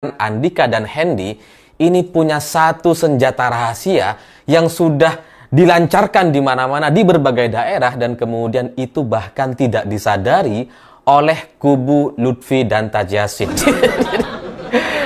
Andika dan Hendy ini punya satu senjata rahasia yang sudah dilancarkan di mana-mana di berbagai daerah, dan kemudian itu bahkan tidak disadari oleh kubu Lutfi dan Taj Yassin.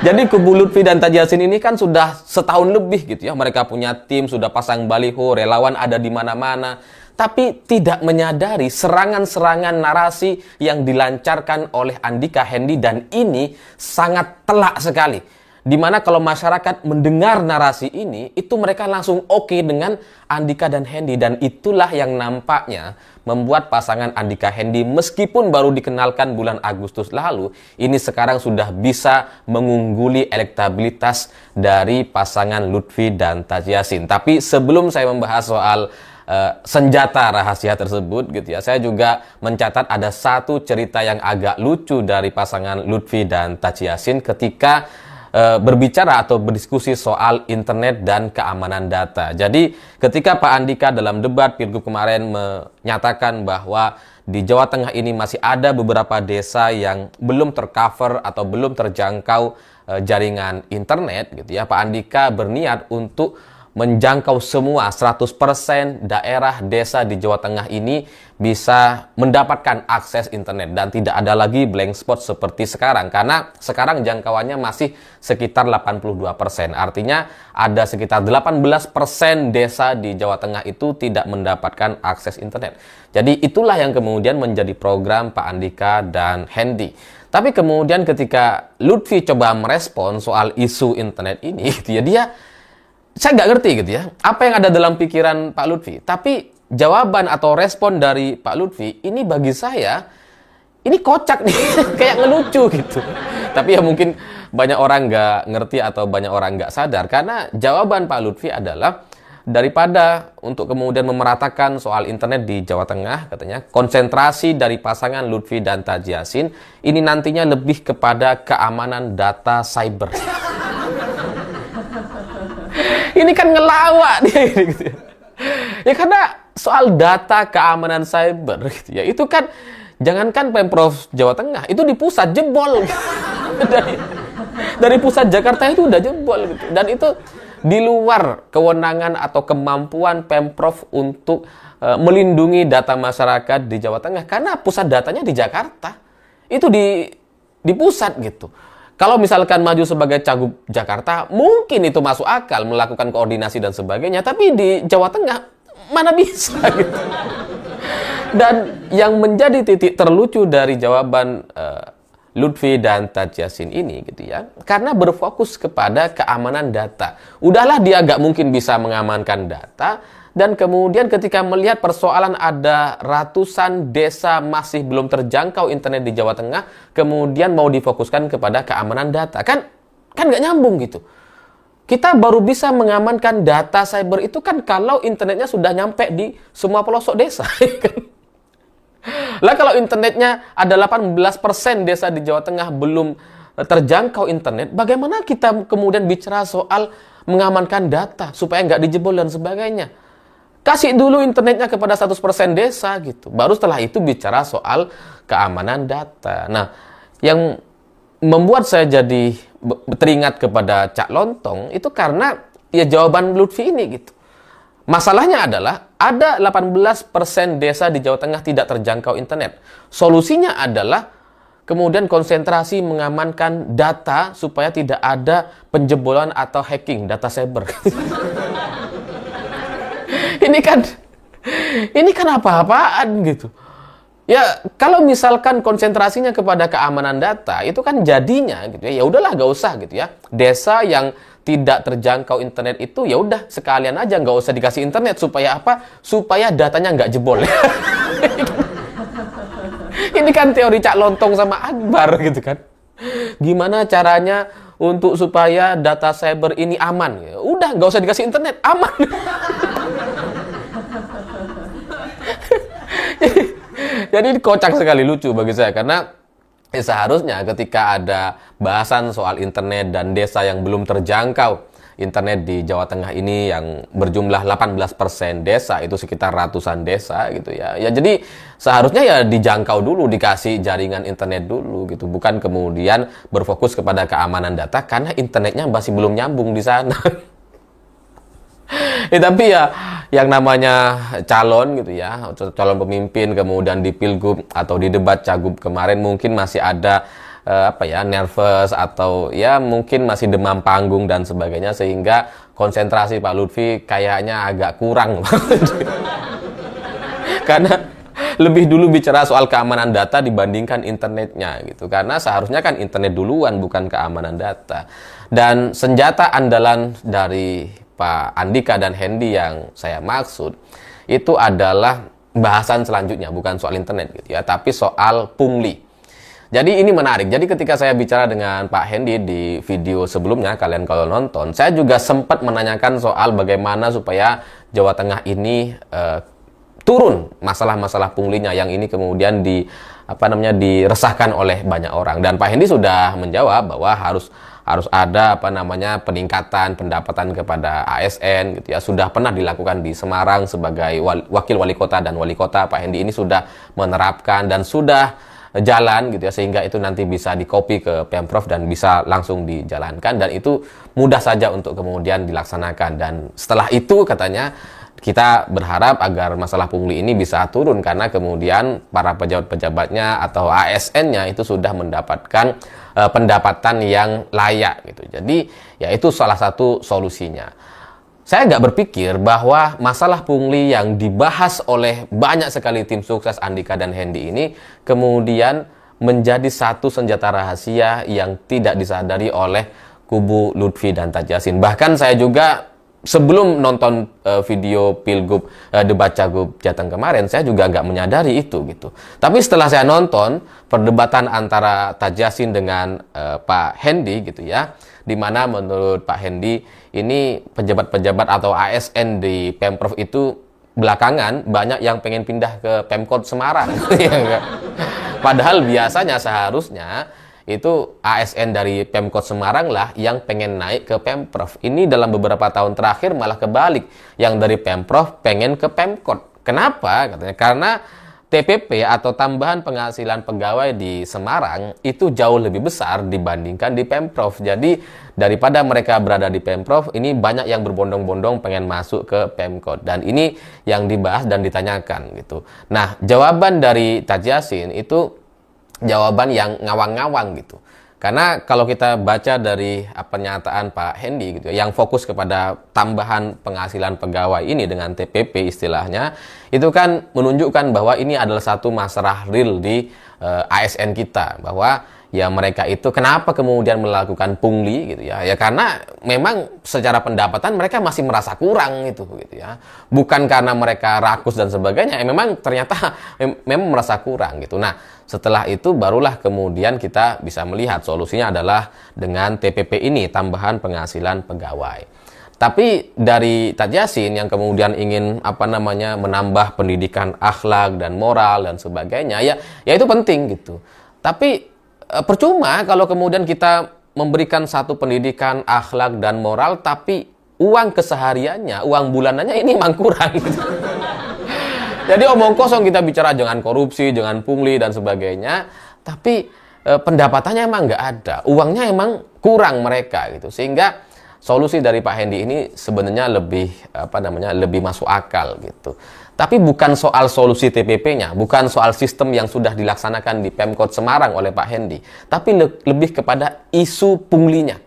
Jadi kubu Lutfi dan Taj Yassin ini kan sudah setahun lebih gitu ya, mereka punya tim, sudah pasang baliho, relawan ada di mana-mana, tapi tidak menyadari serangan-serangan narasi yang dilancarkan oleh Andika, Hendy, dan ini sangat telak sekali. Dimana kalau masyarakat mendengar narasi ini, itu mereka langsung oke dengan Andika dan Hendy. Dan itulah yang nampaknya membuat pasangan Andika Hendy, meskipun baru dikenalkan bulan Agustus lalu, ini sekarang sudah bisa mengungguli elektabilitas dari pasangan Lutfi dan Taj Yassin. Tapi sebelum saya membahas soal senjata rahasia tersebut gitu ya, saya juga mencatat ada satu cerita yang agak lucu dari pasangan Lutfi dan Taj Yassin ketika berbicara atau berdiskusi soal internet dan keamanan data. Jadi ketika Pak Andika dalam debat Pilgub kemarin menyatakan bahwa di Jawa Tengah ini masih ada beberapa desa yang belum tercover atau belum terjangkau jaringan internet gitu ya, Pak Andika berniat untuk menjangkau semua 100% daerah desa di Jawa Tengah ini bisa mendapatkan akses internet dan tidak ada lagi blank spot seperti sekarang, karena sekarang jangkauannya masih sekitar 82%. Artinya ada sekitar 18% desa di Jawa Tengah itu tidak mendapatkan akses internet. Jadi itulah yang kemudian menjadi program Pak Andika dan Hendy. Tapi kemudian ketika Lutfi coba merespon soal isu internet ini gitu ya, saya nggak ngerti gitu ya, apa yang ada dalam pikiran Pak Lutfi. Tapi jawaban atau respon dari Pak Lutfi ini bagi saya, ini kocak nih, kayak ngelucu gitu. Tapi ya mungkin banyak orang nggak ngerti atau banyak orang nggak sadar, karena jawaban Pak Lutfi adalah daripada untuk kemudian memeratakan soal internet di Jawa Tengah, katanya konsentrasi dari pasangan Lutfi dan Taj Yassin ini nantinya lebih kepada keamanan data cyber. Ini kan ngelawak dia gitu ya. Ya karena soal data keamanan cyber gitu ya, itu kan jangankan Pemprov Jawa Tengah, itu di pusat jebol gitu. dari pusat Jakarta itu udah jebol gitu. Dan itu di luar kewenangan atau kemampuan Pemprov untuk melindungi data masyarakat di Jawa Tengah, karena pusat datanya di Jakarta. Itu di pusat gitu. Kalau misalkan maju sebagai cagup Jakarta, mungkin itu masuk akal melakukan koordinasi dan sebagainya. Tapi di Jawa Tengah, mana bisa gitu. Dan yang menjadi titik terlucu dari jawaban Lutfi dan Taj Yassin ini gitu ya, karena berfokus kepada keamanan data. Udahlah dia nggak mungkin bisa mengamankan data. Dan kemudian ketika melihat persoalan ada ratusan desa masih belum terjangkau internet di Jawa Tengah, kemudian mau difokuskan kepada keamanan data. Kan nggak nyambung gitu. Kita baru bisa mengamankan data cyber itu kan kalau internetnya sudah nyampe di semua pelosok desa. Lah kalau internetnya ada 18% desa di Jawa Tengah belum terjangkau internet, bagaimana kita kemudian bicara soal mengamankan data supaya nggak dijebol dan sebagainya? Kasih dulu internetnya kepada 100% desa gitu. Baru setelah itu bicara soal keamanan data. Nah, yang membuat saya jadi teringat kepada Cak Lontong itu karena ya jawaban Lutfi ini gitu. Masalahnya adalah ada 18% desa di Jawa Tengah tidak terjangkau internet. Solusinya adalah kemudian konsentrasi mengamankan data supaya tidak ada penjebolan atau hacking data cyber. Ini kan apa-apaan gitu. Ya kalau misalkan konsentrasinya kepada keamanan data, itu kan jadinya gitu ya. Ya udahlah nggak usah gitu ya. Desa yang tidak terjangkau internet itu ya udah sekalian aja nggak usah dikasih internet supaya apa? Supaya datanya nggak jebol. Ini kan teori Cak Lontong sama Akbar gitu kan. Gimana caranya untuk supaya data cyber ini aman? Ya udah nggak usah dikasih internet, aman. Jadi kocak sekali, lucu bagi saya, karena seharusnya ketika ada bahasan soal internet dan desa yang belum terjangkau internet di Jawa Tengah ini yang berjumlah 18% desa, itu sekitar ratusan desa gitu ya. Ya jadi seharusnya ya dijangkau dulu, dikasih jaringan internet dulu gitu, bukan kemudian berfokus kepada keamanan data karena internetnya masih belum nyambung di sana. Tapi ya yang namanya calon gitu ya, calon pemimpin kemudian di pilgub atau di debat cagup kemarin mungkin masih ada nervous atau ya mungkin masih demam panggung dan sebagainya, sehingga konsentrasi Pak Lutfi kayaknya agak kurang. Karena lebih dulu bicara soal keamanan data dibandingkan internetnya gitu. Karena seharusnya kan internet duluan, bukan keamanan data. Dan senjata andalan dari Pak Andika dan Hendy yang saya maksud itu adalah bahasan selanjutnya, bukan soal internet gitu ya, tapi soal pungli. Jadi ini menarik. Jadi ketika saya bicara dengan Pak Hendy di video sebelumnya, kalian kalau nonton, saya juga sempat menanyakan soal bagaimana supaya Jawa Tengah ini turun masalah-masalah punglinya yang ini kemudian diresahkan oleh banyak orang. Dan Pak Hendy sudah menjawab bahwa harus ada peningkatan pendapatan kepada ASN gitu ya. Sudah pernah dilakukan di Semarang sebagai wakil wali kota dan wali kota. Pak Hendy ini sudah menerapkan dan sudah jalan gitu ya, sehingga itu nanti bisa dikopi ke Pemprov dan bisa langsung dijalankan, dan itu mudah saja untuk kemudian dilaksanakan. Dan setelah itu katanya kita berharap agar masalah pungli ini bisa turun karena kemudian para pejabat-pejabatnya atau ASN-nya itu sudah mendapatkan pendapatan yang layak gitu. Jadi ya itu salah satu solusinya. Saya nggak berpikir bahwa masalah pungli yang dibahas oleh banyak sekali tim sukses Andika dan Hendy ini kemudian menjadi satu senjata rahasia yang tidak disadari oleh kubu Lutfi dan Tajuddin. Bahkan saya juga sebelum nonton video pilgub debat cagup Jateng kemarin, saya juga nggak menyadari itu gitu. Tapi setelah saya nonton perdebatan antara Tajuddin dengan Pak Hendy gitu ya, di mana menurut Pak Hendy ini pejabat-pejabat atau ASN di Pemprov itu belakangan banyak yang pengen pindah ke Pemkot Semarang. Padahal biasanya seharusnya itu ASN dari Pemkot Semarang lah yang pengen naik ke Pemprov. Ini dalam beberapa tahun terakhir malah kebalik, yang dari Pemprov pengen ke Pemkot. Kenapa? Katanya karena TPP atau tambahan penghasilan pegawai di Semarang itu jauh lebih besar dibandingkan di Pemprov. Jadi daripada mereka berada di Pemprov, ini banyak yang berbondong-bondong pengen masuk ke Pemkot. Dan ini yang dibahas dan ditanyakan gitu. Nah, jawaban dari Tajuddin itu jawaban yang ngawang-ngawang gitu. Karena kalau kita baca dari pernyataan Pak Hendy gitu, yang fokus kepada tambahan penghasilan pegawai ini dengan TPP istilahnya, itu kan menunjukkan bahwa ini adalah satu masalah real di ASN kita, bahwa ya mereka itu kenapa kemudian melakukan pungli gitu ya, ya karena memang secara pendapatan mereka masih merasa kurang gitu ya, bukan karena mereka rakus dan sebagainya, memang ternyata memang merasa kurang gitu. Nah, setelah itu barulah kemudian kita bisa melihat solusinya adalah dengan TPP ini, tambahan penghasilan pegawai. Tapi dari Tajuddin yang kemudian ingin menambah pendidikan akhlak dan moral dan sebagainya, ya itu penting gitu. Tapi percuma kalau kemudian kita memberikan satu pendidikan akhlak dan moral, tapi uang kesehariannya, uang bulanannya ini memang kurang gitu. Jadi omong kosong kita bicara jangan korupsi, jangan pungli dan sebagainya, tapi pendapatannya emang nggak ada, uangnya emang kurang mereka gitu. Sehingga solusi dari Pak Hendy ini sebenarnya lebih lebih masuk akal gitu. Tapi bukan soal solusi TPP-nya, bukan soal sistem yang sudah dilaksanakan di Pemkot Semarang oleh Pak Hendy, tapi lebih kepada isu punglinya.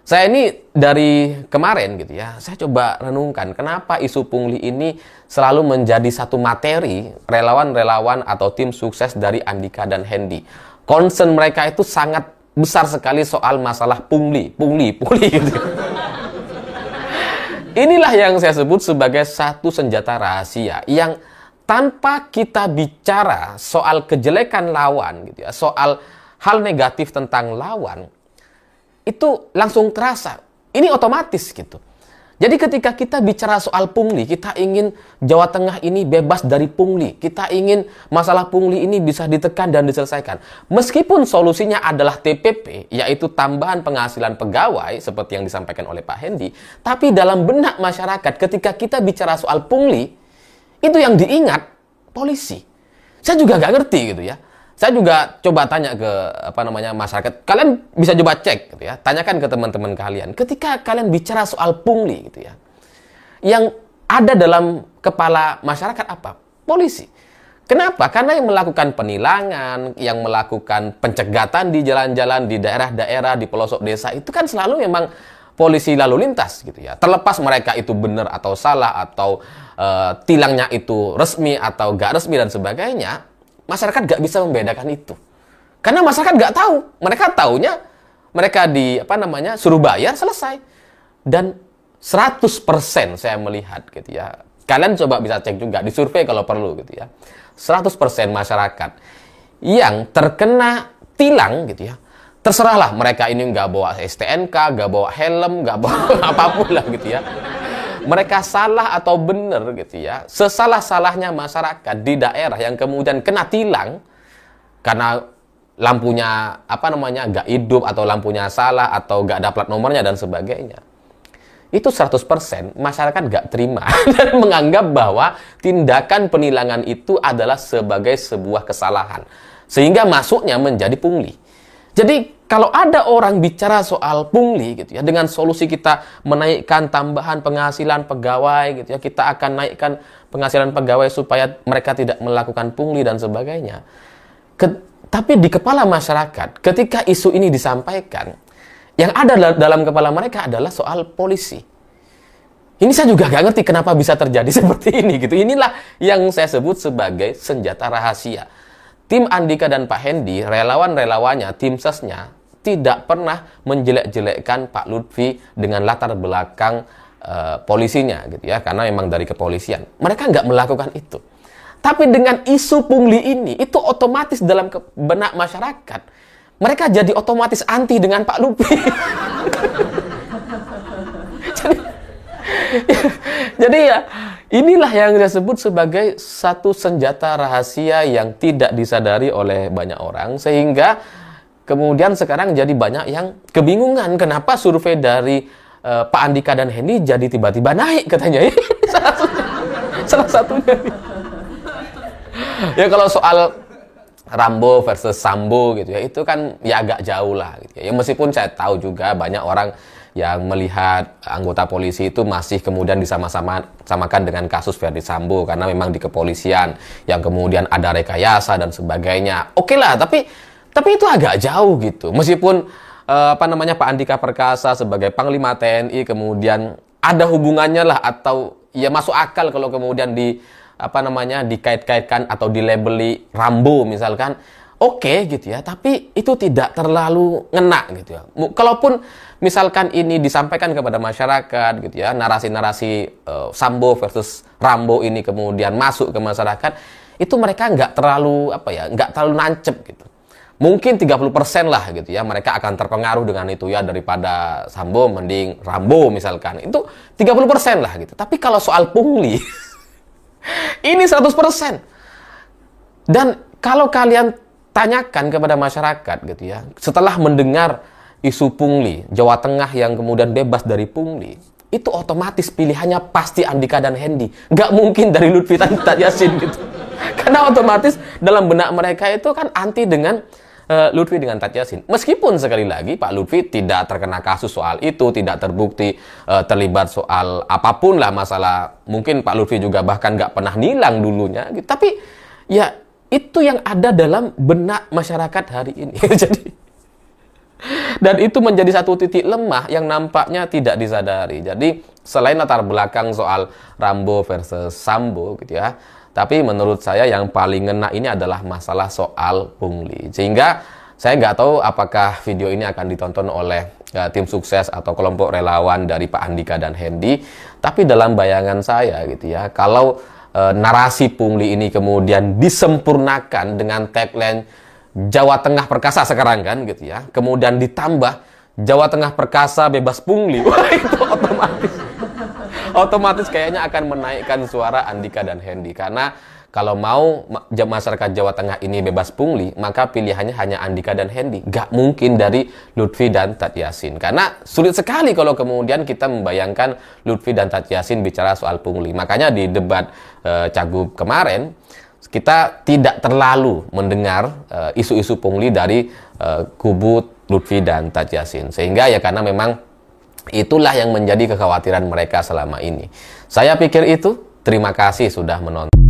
Saya ini dari kemarin gitu ya, saya coba renungkan kenapa isu pungli ini selalu menjadi satu materi relawan-relawan atau tim sukses dari Andika dan Hendy. Concern mereka itu sangat besar sekali soal masalah pungli gitu. Inilah yang saya sebut sebagai satu senjata rahasia yang tanpa kita bicara soal kejelekan lawan gitu ya, soal hal negatif tentang lawan, itu langsung terasa. Ini otomatis gitu. Jadi ketika kita bicara soal pungli, kita ingin Jawa Tengah ini bebas dari pungli. Kita ingin masalah pungli ini bisa ditekan dan diselesaikan. Meskipun solusinya adalah TPP, yaitu tambahan penghasilan pegawai, seperti yang disampaikan oleh Pak Hendy, tapi dalam benak masyarakat ketika kita bicara soal pungli, itu yang diingat polisi. Saya juga nggak ngerti gitu ya. Saya juga coba tanya ke masyarakat. Kalian bisa coba cek gitu ya. Tanyakan ke teman-teman kalian. Ketika kalian bicara soal pungli gitu ya. Yang ada dalam kepala masyarakat apa? Polisi. Kenapa? Karena yang melakukan penilangan, yang melakukan pencegatan di jalan-jalan, di daerah-daerah, di pelosok desa itu kan selalu memang polisi lalu lintas gitu ya. Terlepas mereka itu benar atau salah atau tilangnya itu resmi atau gak resmi dan sebagainya. Masyarakat gak bisa membedakan itu. Karena masyarakat gak tahu. Mereka taunya mereka suruh bayar, selesai. Dan 100% saya melihat gitu ya. Kalian coba bisa cek juga di survei kalau perlu gitu ya. 100% masyarakat yang terkena tilang gitu ya. Terserahlah mereka ini nggak bawa STNK, nggak bawa helm, nggak bawa apapun lah gitu ya. Mereka salah atau benar gitu ya. Sesalah-salahnya masyarakat di daerah yang kemudian kena tilang karena lampunya nggak hidup atau lampunya salah atau nggak ada plat nomornya dan sebagainya. Itu 100% masyarakat nggak terima dan menganggap bahwa tindakan penilangan itu adalah sebagai sebuah kesalahan. Sehingga masuknya menjadi pungli. Jadi kalau ada orang bicara soal pungli gitu ya, dengan solusi kita menaikkan tambahan penghasilan pegawai gitu ya, kita akan naikkan penghasilan pegawai supaya mereka tidak melakukan pungli dan sebagainya. Tapi di kepala masyarakat ketika isu ini disampaikan, yang ada dalam kepala mereka adalah soal polisi. Ini saya juga gak ngerti kenapa bisa terjadi seperti ini gitu. Inilah yang saya sebut sebagai senjata rahasia. Tim Andika dan Pak Hendy, relawan-relawannya, tim sesnya, tidak pernah menjelek-jelekkan Pak Lutfi dengan latar belakang polisinya gitu ya, karena memang dari kepolisian. Mereka nggak melakukan itu. Tapi dengan isu pungli ini, itu otomatis dalam benak masyarakat, mereka jadi otomatis anti dengan Pak Lutfi. Jadi ya, inilah yang saya sebut sebagai satu senjata rahasia yang tidak disadari oleh banyak orang, sehingga kemudian sekarang jadi banyak yang kebingungan kenapa survei dari Pak Andika dan Hendy jadi tiba-tiba naik katanya. Salah satunya. Ya kalau soal Rambo versus Sambo gitu ya, itu kan ya agak jauh lah gitu ya. Meskipun saya tahu juga banyak orang yang melihat anggota polisi itu masih kemudian disamakan dengan kasus Verdi Sambo karena memang di kepolisian yang kemudian ada rekayasa dan sebagainya. Oke lah, tapi itu agak jauh gitu. Meskipun Pak Andika Perkasa sebagai Panglima TNI kemudian ada hubungannya lah atau ya masuk akal kalau kemudian dikait-kaitkan atau dilabeli Rambo misalkan. Oke gitu ya, tapi itu tidak terlalu ngena gitu ya. Kalaupun misalkan ini disampaikan kepada masyarakat gitu ya, narasi-narasi Sambo versus Rambo ini kemudian masuk ke masyarakat, itu mereka nggak terlalu nancep gitu. Mungkin 30% lah gitu ya, mereka akan terpengaruh dengan itu ya, daripada Sambo mending Rambo misalkan. Itu 30% lah gitu. Tapi kalau soal pungli ini 100%. Dan kalau kalian tanyakan kepada masyarakat gitu ya, setelah mendengar isu pungli, Jawa Tengah yang kemudian bebas dari pungli, itu otomatis pilihannya pasti Andika dan Hendy. Nggak mungkin dari Lutfi dan Yassin gitu. Karena otomatis dalam benak mereka itu kan anti dengan Lutfi dengan Tat Yassin. Meskipun sekali lagi Pak Lutfi tidak terkena kasus soal itu, tidak terbukti terlibat soal apapun lah masalah. Mungkin Pak Lutfi juga bahkan nggak pernah nilang dulunya gitu. Tapi ya itu yang ada dalam benak masyarakat hari ini. Dan itu menjadi satu titik lemah yang nampaknya tidak disadari. Jadi selain latar belakang soal Rambo versus Sambo gitu ya, tapi menurut saya yang paling ngena ini adalah masalah soal pungli. Sehingga saya nggak tahu apakah video ini akan ditonton oleh tim sukses atau kelompok relawan dari Pak Andika dan Hendy. Tapi dalam bayangan saya gitu ya, kalau narasi pungli ini kemudian disempurnakan dengan tagline Jawa Tengah Perkasa sekarang kan gitu ya, kemudian ditambah Jawa Tengah Perkasa bebas pungli, wah itu otomatis kayaknya akan menaikkan suara Andika dan Hendy. Karena kalau mau masyarakat Jawa Tengah ini bebas pungli, maka pilihannya hanya Andika dan Hendy. Gak mungkin dari Lutfi dan Tat Yassin. Karena sulit sekali kalau kemudian kita membayangkan Lutfi dan Tat Yassin bicara soal pungli. Makanya di debat Cagup kemarin, kita tidak terlalu mendengar isu-isu pungli dari kubu Lutfi dan Tat Yassin. Sehingga ya karena memang itulah yang menjadi kekhawatiran mereka selama ini. Saya pikir itu. Terima kasih sudah menonton.